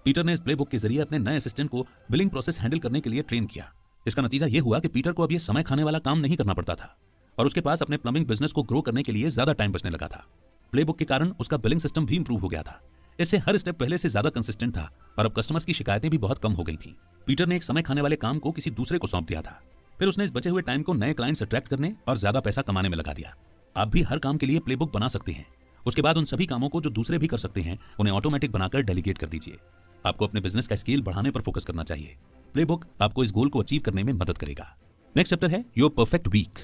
पीटर ने इस प्लेबुक के जरिए अपने नए असिस्टेंट को बिलिंग प्रोसेस हैंडल करने के लिए ट्रेन किया। इसका नतीजा यह हुआ कि पीटर को अब ये समय खाने वाला काम नहीं करना पड़ता था और उसके पास अपने प्लम्बिंग बिजनेस को ग्रो करने के लिए ज्यादा टाइम बचने लगा था। प्लेबुक के कारण उसका बिलिंग सिस्टम भी इंप्रूव हो गया था। इससे हर स्टेप पहले से ज्यादा कंसिस्टेंट था और अब कस्टमर्स की शिकायतें भी बहुत कम हो गई थी। पीटर ने एक समय खाने वाले काम को किसी दूसरे को सौंप दिया था। फिर उसने इस बचे हुए टाइम को नए क्लाइंट्स अट्रैक्ट करने और ज्यादा पैसा कमाने में लगा दिया। आप भी हर काम के लिए प्लेबुक बना सकते हैं। उसके बाद उन सभी कामों को जो दूसरे भी कर सकते हैं उन्हें ऑटोमेटिक बनाकर डेलीगेट कर दीजिए। आपको अपने बिजनेस का स्केल बढ़ाने पर फोकस करना चाहिए। प्लेबुक आपको इस गोल को अचीव करने में मदद करेगा। नेक्स्ट चैप्टर है योर परफेक्ट वीक।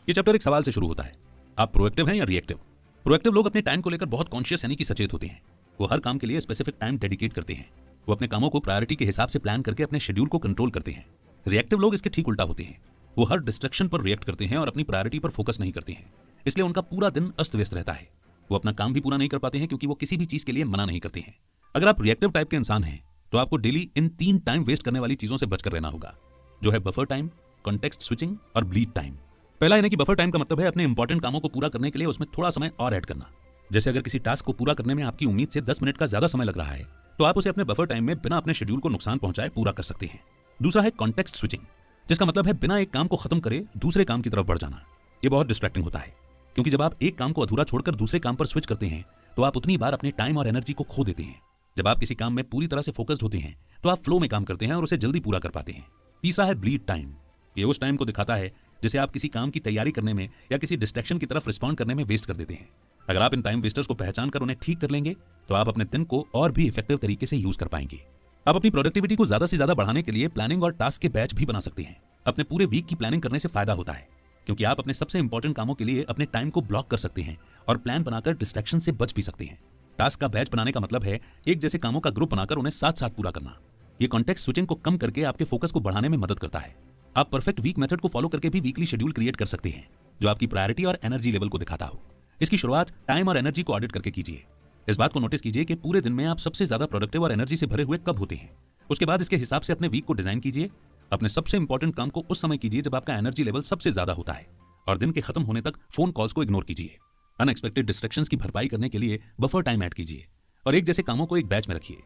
ये चैप्टर एक सवाल से शुरू होता है, आप प्रोएक्टिव हैं या रिएक्टिव? प्रोएक्टिव लोग अपने टाइम को लेकर बहुत कॉन्शियस यानी कि सचेत होते हैं। वो हर काम के लिए स्पेसिफिक टाइम डेडिकेट करते हैं। वो अपने कामों को प्रायोरिटी के हिसाब से प्लान करके अपने शेड्यूल को कंट्रोल करते हैं। रिएक्टिव लोग इसके ठीक उल्टा होते हैं। वो हर डिस्ट्रैक्शन पर रिएक्ट करते हैं और अपनी प्रायोरिटी पर फोकस नहीं करते हैं। इसलिए उनका पूरा दिन अस्त व्यस्त रहता है। वो अपना काम भी पूरा नहीं कर पाते हैं क्योंकि वो किसी भी चीज के लिए मना नहीं करते हैं। अगर आप रिएक्टिव टाइप के इंसान हैं तो आपको डेली इन 3 टाइम वेस्ट करने वाली चीजों से बचकर रहना होगा। जो है बफर टाइम, कॉन्टेक्स्ट स्विचिंग और ब्लीड टाइम। पहला यानी कि बफर टाइम का मतलब है अपने इंपॉर्टेंट कामों को पूरा करने के लिए उसमें थोड़ा समय और ऐड करना। जैसे अगर किसी टास्क को पूरा करने में आपकी उम्मीद से 10 मिनट का ज्यादा समय लग रहा है तो आप उसे अपने बफर टाइम में बिना अपने शेड्यूल को नुकसान पहुंचाए पूरा कर सकते हैं। दूसरा है कॉन्टेक्स्ट स्विचिंग, जिसका मतलब है बिना एक काम को खत्म करे दूसरे काम की तरफ बढ़ जाना। ये बहुत डिस्ट्रैक्टिंग होता है, क्योंकि जब आप एक काम को अधूरा छोड़कर दूसरे काम पर स्विच करते हैं तो आप उतनी बार अपने टाइम और एनर्जी को खो देते हैं। जब आप किसी काम में पूरी तरह से फोकस्ड होते हैं तो आप फ्लो में काम करते हैं और उसे जल्दी पूरा कर पाते हैं। तीसरा है ब्लीड टाइम। ये उस टाइम को दिखाता है जिसे आप किसी काम की तैयारी करने में या किसी डिस्ट्रैक्शन की तरफ रिस्पॉन्ड करने में वेस्ट कर देते हैं। अगर आप इन टाइम वेस्टर्स को पहचान कर उन्हें ठीक कर लेंगे तो आप अपने दिन को और भी इफेक्टिव तरीके से यूज कर पाएंगे। आप अपनी प्रोडक्टिविटी को ज्यादा से ज्यादा बढ़ाने के लिए प्लानिंग और टास्क के बैच भी बना सकते हैं। अपने पूरे वीक की प्लानिंग करने से फायदा होता है, क्योंकि आप अपने सबसे इंपॉर्टेंट कामों के लिए अपने टाइम को ब्लॉक कर सकते हैं और प्लान बनाकर डिस्ट्रैक्शन से बच भी सकते हैं। टास्क का बैच बनाने का मतलब है एक जैसे कामों का ग्रुप बनाकर उन्हें साथ साथ पूरा करना। ये कॉन्टेक्स्ट स्विचिंग को कम करके आपके फोकस को बढ़ाने में मदद करता है। आप परफेक्ट वीक मेथड को फॉलो करके भी वीकली शेड्यूल क्रिएट कर सकते हैं जो आपकी प्रायोरिटी और एनर्जी लेवल को दिखाता हो। इसकी शुरुआत टाइम और एनर्जी को ऑडिट करके कीजिए। इस बात को नोटिस कीजिए कि पूरे दिन में आप सबसे ज्यादा प्रोडक्टिव और एनर्जी से भरे हुए कब होते हैं। उसके बाद इसके हिसाब से अपने वीक को डिजाइन कीजिए। अपने सबसे इंपॉर्टेंट काम को उस समय कीजिए जब आपका एनर्जी लेवल सबसे ज्यादा होता है, और दिन के खत्म होने तक फोन कॉल्स को इग्नोर कीजिए। अनएक्सपेक्टेड डिस्ट्रैक्शंस की भरपाई करने के लिए बफर टाइम ऐड कीजिए और एक जैसे कामों को एक बैच में रखिए।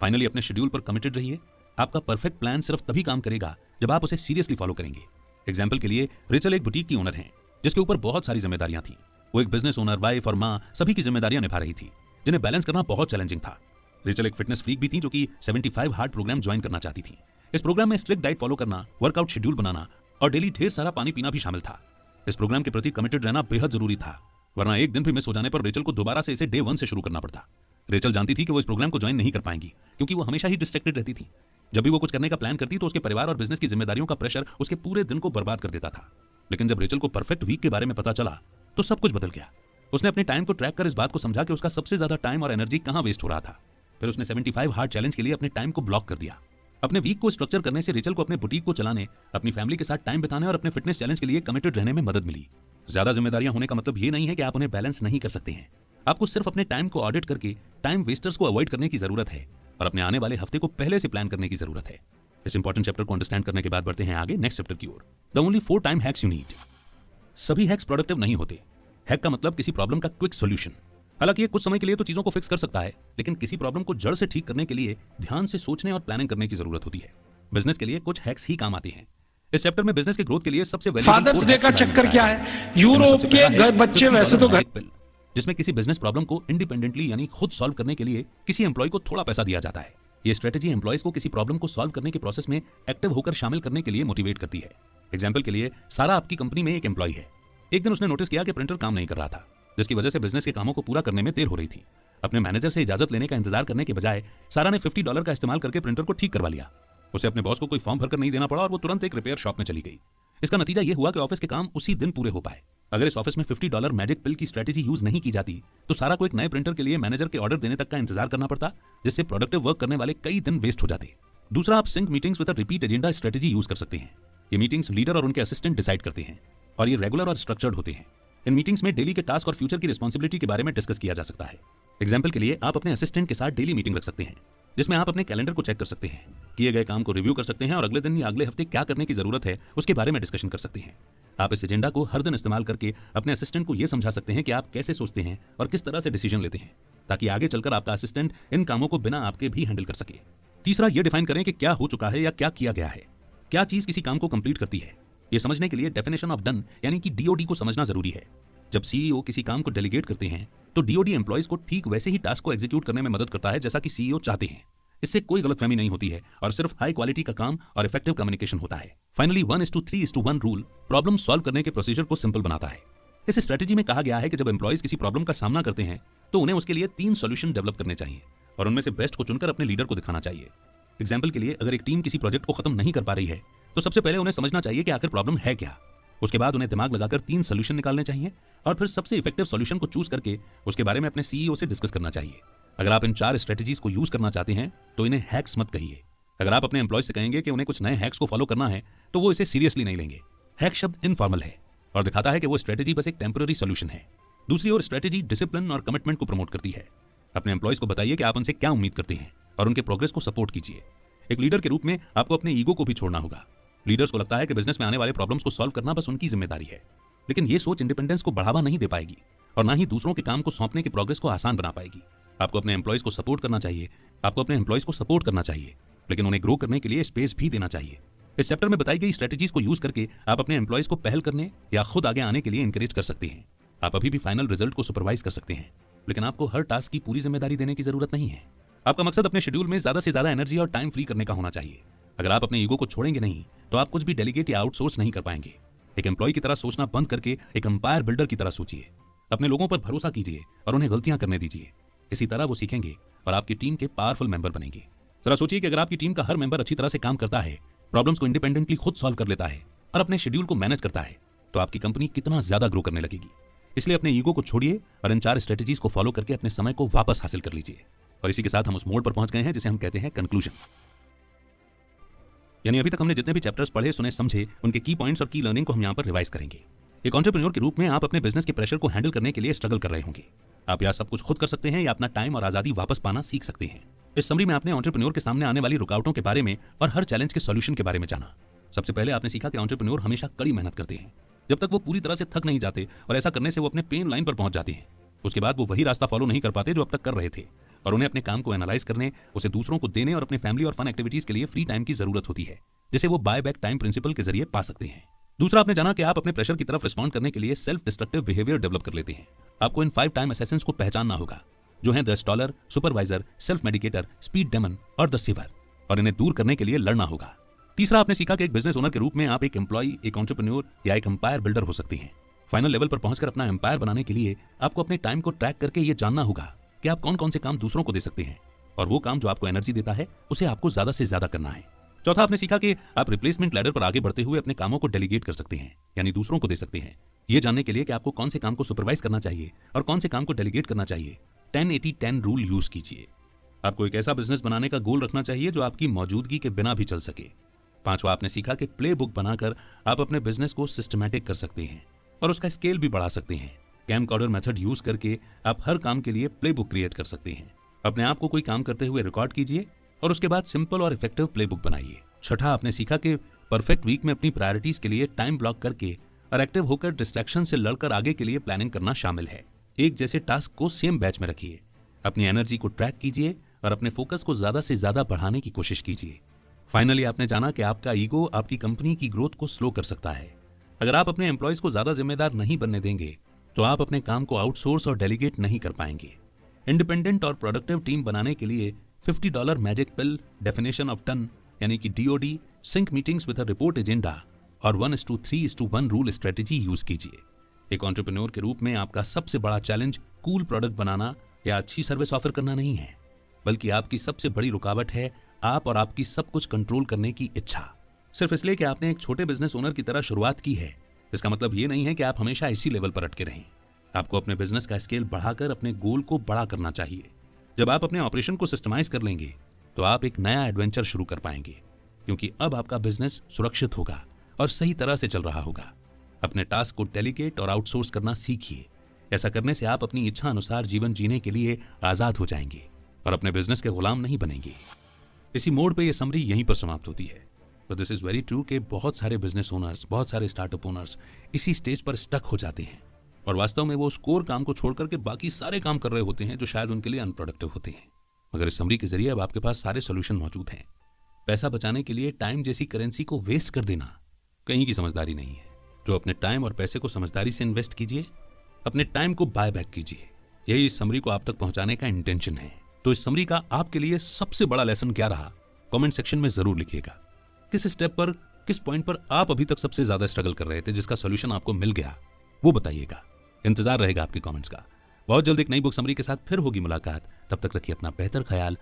फाइनली अपने शेड्यूल पर कमिटेड रहिए। आपका परफेक्ट प्लान सिर्फ तभी काम करेगा जब आप उसे सीरियसली फॉलो करेंगे। एग्जाम्पल के लिए रेचल एक बुटीक की ओनर हैं जिसके ऊपर बहुत सारी जिम्मेदारियां थी। वो एक बिजनेस ओनर, वाइफ और माँ सभी की जिम्मेदारियां निभा रही थी, जिन्हें बैलेंस करना बहुत चैलेंजिंग था। रेचल एक फिटनेस फ्रीक भी थी जो कि 75 हार्ड प्रोग्राम ज्वाइन करना चाहती थी। इस प्रोग्राम में स्ट्रिक्ट डाइट फॉलो करना, वर्कआउट शेड्यूल बनाना और डेली ढेर सारा पानी पीना भी शामिल था। इस प्रोग्राम के प्रति कमिटेड रहना बेहद जरूरी था, वरना एक दिन भी मिस हो जाने पर रेचल को दोबारा से इसे डे 1 से शुरू करना पड़ता। रेचल जानती थी कि वो इस प्रोग्राम को ज्वाइन नहीं कर पाएंगी, क्योंकि वो हमेशा ही डिस्ट्रैक्टेड रहती थी। जब भी वो कुछ करने का प्लान करती तो उसके परिवार और बिजनेस की जिम्मेदारियों का प्रेशर उसके पूरे दिन को बर्बाद कर देता था। लेकिन जब रेचल को परफेक्ट वीक के बारे में पता चला तो सब कुछ बदल गया। उसने अपने टाइम को ट्रैक कर इस बात को समझा कि उसका सबसे ज्यादा टाइम और एनर्जी कहां वेस्ट हो रहा था। फिर उसने 75 हार्ड चैलेंज के लिए अपने टाइम को ब्लॉक कर दिया। अपने वीक को स्ट्रक्चर करने से रेचल को अपने बुटीक को चलाने, अपनी फैमिली के साथ टाइम बिताने और अपने फिटनेस चैलेंज के लिए कमिटेड रहने में मदद मिली। ज्यादा जिम्मेदारियां होने का मतलब ये नहीं है कि आप उन्हें बैलेंस नहीं कर सकते हैं। आपको सिर्फ अपने टाइम को ऑडिट करके टाइम वेस्टर्स को अवॉइड करने की जरूरत है और अपने आने वाले हफ्ते को पहले से प्लान करने की जरूरत है। इस इंपॉर्टेंट चैप्टर को अंडरस्टैंड करने के बाद बढ़ते हैं आगे नेक्स्ट चैप्टर की ओर। The only 4 time hacks you need. सभी हैक्स प्रोडक्टिव नहीं होते। हैक का मतलब किसी प्रॉब्लम का क्विक सॉल्यूशन। हालांकि ये कुछ समय के लिए तो चीजों को फिक्स कर सकता है, लेकिन किसी प्रॉब्लम को जड़ से ठीक करने के लिए ध्यान से सोचने और प्लानिंग करने की जरूरत होती है। बिजनेस के लिए कुछ हैक्स ही काम आते हैं। इस चैप्टर में बिजनेस के ग्रोथ के लिए सबसे फादर्स डे का चक्कर क्या है? यूरोप के बच्चे वैसे तो जिसमें किसी बिजनेस प्रॉब्लम को इंडिपेंडेंटली यानी खुद सॉल्व करने के लिए किसी एम्प्लॉय को थोड़ा पैसा दिया जाता है। ये स्ट्रेटेजी एम्प्लॉयज को किसी प्रॉब्लम को सॉल्व करने के प्रोसेस में एक्टिव होकर शामिल करने के लिए मोटिवेट करती है। एग्जाम्पल के लिए, सारा आपकी कंपनी में एक एम्प्लॉय है। एक दिन उसने नोटिस किया कि प्रिंटर काम नहीं कर रहा था, जिसकी वजह से बिजनेस के कामों को पूरा करने में देर हो रही थी। अपने मैनेजर से इजाजत लेने का इंतजार करने के बजाय सारा ने $50 का इस्तेमाल करके प्रिंटर को ठीक करवा लिया। उसे अपने बॉस को कोई फॉर्म भरकर नहीं देना पड़ा और वो तुरंत एक रिपेयर शॉप में चली गई। इसका नतीजा ये हुआ कि ऑफिस के काम उसी दिन पूरे हो पाए। अगर इस ऑफिस में $50 मैजिक पिल की स्ट्रेटेजी यूज नहीं की जाती तो सारा को एक नए प्रिंटर के लिए मैनेजर के ऑर्डर देने तक का इंतजार करना पड़ता, जिससे प्रोडक्टिव वर्क करने वाले कई दिन वेस्ट हो जाते। दूसरा, आप sync meetings with a repeat agenda strategy use कर सकते हैं। ये मीटिंग्स लीडर और उनके असिस्टेंट डिसाइड करते हैं और ये रेगुलर और स्ट्रक्चर्ड होते हैं। इन मीटिंग्स में डेली के टास्क और फ्यूचर की रिस्पॉन्सिबिलिटी के बारे में डिस्कस किया जा सकता है। एग्जाम्पल के लिए, आप अपने असिस्टेंट के साथ डेली मीटिंग रख सकते हैं, जिसमें आप अपने कैलेंडर को चेक कर सकते हैं, किए गए काम को रिव्यू कर सकते हैं और अगले दिन या अगले हफ्ते क्या करने की जरूरत है उसके बारे में डिस्कशन कर सकते हैं। आप इस एजेंडा को हर दिन इस्तेमाल करके अपने असिस्टेंट को यह समझा सकते हैं कि आप कैसे सोचते हैं और किस तरह से डिसीजन लेते हैं, ताकि आगे चलकर आपका असिस्टेंट इन कामों को बिना आपके भी हैंडल कर सके। तीसरा, ये डिफाइन करें कि क्या हो चुका है या क्या किया गया है, क्या चीज किसी काम को कंप्लीट करती है। ये समझने के लिए डेफिनेशन ऑफ डन यानी कि DOD को समझना जरूरी है। जब CEO किसी काम को डेलीगेट करते हैं तो DOD एम्प्लॉयज को ठीक वैसे ही टास्क को एग्जीक्यूट करने में मदद करता है जैसा कि CEO चाहते हैं। इससे कोई गलतफहमी नहीं होती है और सिर्फ हाई क्वालिटी का काम और इफेक्टिव कम्युनिकेशन होता है। फाइनली 1:3:1 रूल प्रॉब्लम सॉल्व करने के प्रोसीजर को सिंपल बनाता है। इस स्ट्रेटेजी में कहा गया है कि जब एम्प्लॉयज किसी प्रॉब्लम का सामना करते हैं तो उन्हें उसके लिए 3 सॉल्यूशन डेवलप करने चाहिए और उनमें से बेस्ट को चुनकर अपने लीडर को दिखाना चाहिए। एग्जाम्पल के लिए, अगर एक टीम किसी प्रोजेक्ट को खत्म नहीं कर पा रही है तो सबसे पहले उन्हें समझना चाहिए कि आखिर प्रॉब्लम है क्या। उसके बाद उन्हें दिमाग लगाकर 3 सॉल्यूशन निकालने चाहिए और फिर सबसे इफेक्टिव सॉल्यूशन को चूज करके उसके बारे में अपने CEO से डिस्कस करना चाहिए। अगर आप इन 4 स्ट्रेटेजीज को यूज करना चाहते हैं तो इन्हें हैक्स मत कहिए। अगर आप अपने एम्प्लॉय से कहेंगे कि उन्हें कुछ नए हैक्स को फॉलो करना है तो वो इसे सीरियसली नहीं लेंगे। हैक शब्द इनफॉर्मल है और दिखाता है कि वो स्ट्रेटेजी बस एक टेम्पररी सॉल्यूशन है। दूसरी ओर स्ट्रेटेजी डिसिप्लिन और कमिटमेंट को प्रमोट करती है। अपने एम्प्लॉयज को बताइए कि आप उनसे क्या उम्मीद करते हैं और उनके प्रोग्रेस को सपोर्ट कीजिए। एक लीडर के रूप में आपको अपने ईगो को भी छोड़ना होगा। लीडर्स को लगता है कि बिजनेस में आने वाले प्रॉब्लम्स को सॉल्व करना बस उनकी जिम्मेदारी है, लेकिन ये सोच इंडिपेंडेंस को बढ़ावा नहीं दे पाएगी और ना ही दूसरों के काम को सौंपने की प्रोग्रेस को आसान बना पाएगी। आपको अपने एम्प्लॉयज को सपोर्ट करना चाहिए, लेकिन उन्हें ग्रो करने के लिए स्पेस भी देना चाहिए। इस चैप्टर में बताई गई स्ट्रेटेजीज को यूज करके आप अपने एम्प्लॉयज को पहल करने या खुद आगे आने के लिए इंकरेज कर सकते हैं। आप अभी भी फाइनल रिजल्ट को सुपरवाइज कर सकते हैं, लेकिन आपको हर टास्क की पूरी जिम्मेदारी देने की जरूरत नहीं है। आपका मकसद अपने शेड्यूल में ज्यादा से ज्यादा एनर्जी और टाइम फ्री करने का होना चाहिए। अगर आप अपने ईगो को छोड़ेंगे नहीं तो आप कुछ भी डेलीगेट या आउटसोर्स नहीं कर पाएंगे। एक एम्प्लॉय की तरह सोचना बंद करके एक एम्पायर बिल्डर की तरह सोचिए। अपने लोगों पर भरोसा कीजिए और उन्हें गलतियां करने दीजिए। इसी तरह वो सीखेंगे और आपकी टीम के पावरफुल मेंबर बनेंगे। जरा सोचिए कि अगर आपकी टीम का हर मेंबर अच्छी तरह से काम करता है, प्रॉब्लम्स को इंडिपेंडेंटली खुद सॉल्व कर लेता है और अपने शेड्यूल को मैनेज करता है, तो आपकी कंपनी कितना ज्यादा ग्रो करने लगेगी। इसलिए अपने ईगो को छोड़िए और इन 4 स्ट्रेटेजीज को फॉलो करके अपने समय को वापस हासिल कर लीजिए। और इसी के साथ हम उस मोड पर पहुंच गए हैं जिसे हम कहते हैं कंक्लूजन। यानी अभी तक हमने जितने भी चैप्टर्स पढ़े, सुने, समझे, उनके की पॉइंट्स और की लर्निंग को हम यहाँ पर रिवाइज करेंगे। एक एंटरप्रेन्योर के रूप में आप अपने बिजनेस के प्रेशर को हैंडल करने के लिए स्ट्रगल कर रहे होंगे। आप या सब कुछ खुद कर सकते हैं या अपना टाइम और आजादी वापस पाना सीख सकते हैं। इस समरी में आपने एंटरप्रेन्योर के सामने आने वाली रुकावटों के बारे में और हर चैलेंज के सॉल्यूशन के बारे में जाना। सबसे पहले आपने सीखा कि एंटरप्रेन्योर हमेशा कड़ी मेहनत करते हैं जब तक वो पूरी तरह से थक नहीं जाते, और ऐसा करने से वो अपने पेन लाइन पर पहुंच जाते हैं। उसके बाद वो वही रास्ता फॉलो नहीं कर पाते जो अब तक कर रहे थे, और उन्हें अपने काम को एनालाइज करने, उसे दूसरों को देने और अपने फैमिली और फन एक्टिविटीज के लिए फ्री टाइम की जरूरत होती है, जिसे वो बाय बैक टाइम प्रिंसिपल के जरिए पा सकते हैं। दूसरा, आपने जाना कि आप अपने प्रेशर की तरफ रिस्पॉन्ड करने के लिए सेल्फ डिस्ट्रक्टिव बिहेवियर डेवलप कर लेते हैं। आपको इन 5 टाइम असेसेंस को पहचानना होगा, जो हैं the staller, supervisor, self medicator, speed demon और द सिवर, और इन्हें दूर करने के लिए लड़ना होगा। तीसरा, आपने सीखा कि एक बिजनेस ओनर के रूप में आप एक एम्प्लॉय, एक एंटरप्रेन्योर या एक एम्पायर बिल्डर हो सकते हैं। फाइनल लेवल पर पहुंचकर अपना एम्पायर बनाने के लिए आपको अपने टाइम को ट्रैक करके ये जानना होगा कि आप कौन कौन से काम दूसरों को दे सकते हैं, और वो काम जो आपको एनर्जी देता है उसे आपको ज्यादा से ज्यादा करना है। चौथा, आपने सीखा कि आप रिप्लेसमेंट लैडर पर आगे बढ़ते हुए अपने कामों को डेलीगेट कर सकते हैं, यानी दूसरों को दे सकते हैं। ये जानने के लिए कि आपको कौन से काम को सुपरवाइज करना चाहिए और कौन से काम को डेलीगेट करना चाहिए, 10-80-10 रूल यूज कीजिए। आपको एक ऐसा बिजनेस बनाने का गोल रखना चाहिए जो आपकी मौजूदगी के बिना भी चल सके। पांचवा, आपने सीखा कि प्ले बुक बनाकर आप अपने बिजनेस को सिस्टमैटिक कर सकते हैं और उसका स्केल भी बढ़ा सकते हैं। कैमकॉर्डर मेथड यूज करके आप हर काम के लिए प्ले बुक क्रिएट कर सकते हैं। अपने आप को कोई काम करते हुए रिकॉर्ड कीजिए और उसके बाद सिंपल और इफेक्टिव प्ले बुक बनाइए। छठा, आपने सीखा कि परफेक्ट वीक में अपनी प्रायोरिटीज के लिए टाइम ब्लॉक करके और एक्टिव होकर डिस्ट्रैक्शन से लड़कर आगे के लिए प्लानिंग करना शामिल है। एक जैसे टास्क को सेम बैच में रखिए, अपनी एनर्जी को ट्रैक कीजिए और अपने फोकस को ज्यादा से ज्यादा बढ़ाने की कोशिश कीजिए। फाइनली, आपने जाना कि आपका ईगो आपकी कंपनी की ग्रोथ को स्लो कर सकता है। अगर आप अपने एम्प्लॉयज को ज्यादा जिम्मेदार नहीं बनने देंगे तो आप अपने काम को आउटसोर्स और डेलीगेट नहीं कर पाएंगे। इंडिपेंडेंट और प्रोडक्टिव टीम बनाने के लिए $50 magic pill, definition of done यानी कि DOD, sync meetings with a report agenda और 1:3:1 रूल स्ट्रेटेजी यूज कीजिए। एक एंटरप्रेन्योर के रूप में आपका सबसे बड़ा चैलेंज कूल प्रोडक्ट बनाना या अच्छी सर्विस ऑफर करना नहीं है, बल्कि आपकी सबसे बड़ी रुकावट है आप और आपकी सब कुछ कंट्रोल करने की इच्छा। सिर्फ इसलिए कि आपने एक छोटे बिजनेस ओनर की तरह शुरुआत की है, इसका मतलब ये नहीं है कि आप हमेशा इसी लेवल पर अटके रहें। आपको अपने बिजनेस का स्केल बढ़ाकर अपने गोल को बड़ा करना चाहिए। जब आप अपने ऑपरेशन को सिस्टमाइज कर लेंगे तो आप एक नया एडवेंचर शुरू कर पाएंगे, क्योंकि अब आपका बिजनेस सुरक्षित होगा और सही तरह से चल रहा होगा। अपने टास्क को डेलीगेट और आउटसोर्स करना सीखिए। ऐसा करने से आप अपनी इच्छा अनुसार जीवन जीने के लिए आजाद हो जाएंगे और अपने बिजनेस के गुलाम नहीं बनेंगे। इसी मोड पे ये समरी यहीं पर समाप्त होती है। तो दिस इज वेरी ट्रू कि बहुत सारे बिजनेस ओनर्स, बहुत सारे स्टार्टअप ओनर्स इसी स्टेज पर स्टक हो जाते हैं और वास्तव में वो उस कोर काम को छोड़कर के बाकी सारे काम कर रहे होते हैं जो शायद उनके लिए अनप्रोडक्टिव होते हैं। मगर इस समरी के जरिए अब आपके पास सारे सोल्यूशन मौजूद हैं। पैसा बचाने के लिए टाइम जैसी करेंसी को वेस्ट कर देना कहीं की समझदारी नहीं है। जो अपने टाइम और पैसे को समझदारी से इन्वेस्ट कीजिए, अपने टाइम को बाय बैक कीजिए। यही इस समरी को आप तक पहुंचाने का इंटेंशन है। तो इस समरी का आपके लिए सबसे बड़ा लेसन क्या रहा, कमेंट सेक्शन में जरूर लिखिएगा। किस स्टेप पर, किस पॉइंट पर आप अभी तक सबसे ज्यादा स्ट्रगल कर रहे थे जिसका सॉल्यूशन आपको मिल गया, वो बताइएगा। इंतजार रहेगा आपके कमेंट्स का। बहुत जल्द एक नई बुक समरी के साथ फिर होगी मुलाकात। तब तक रखिए अपना बेहतर ख्याल।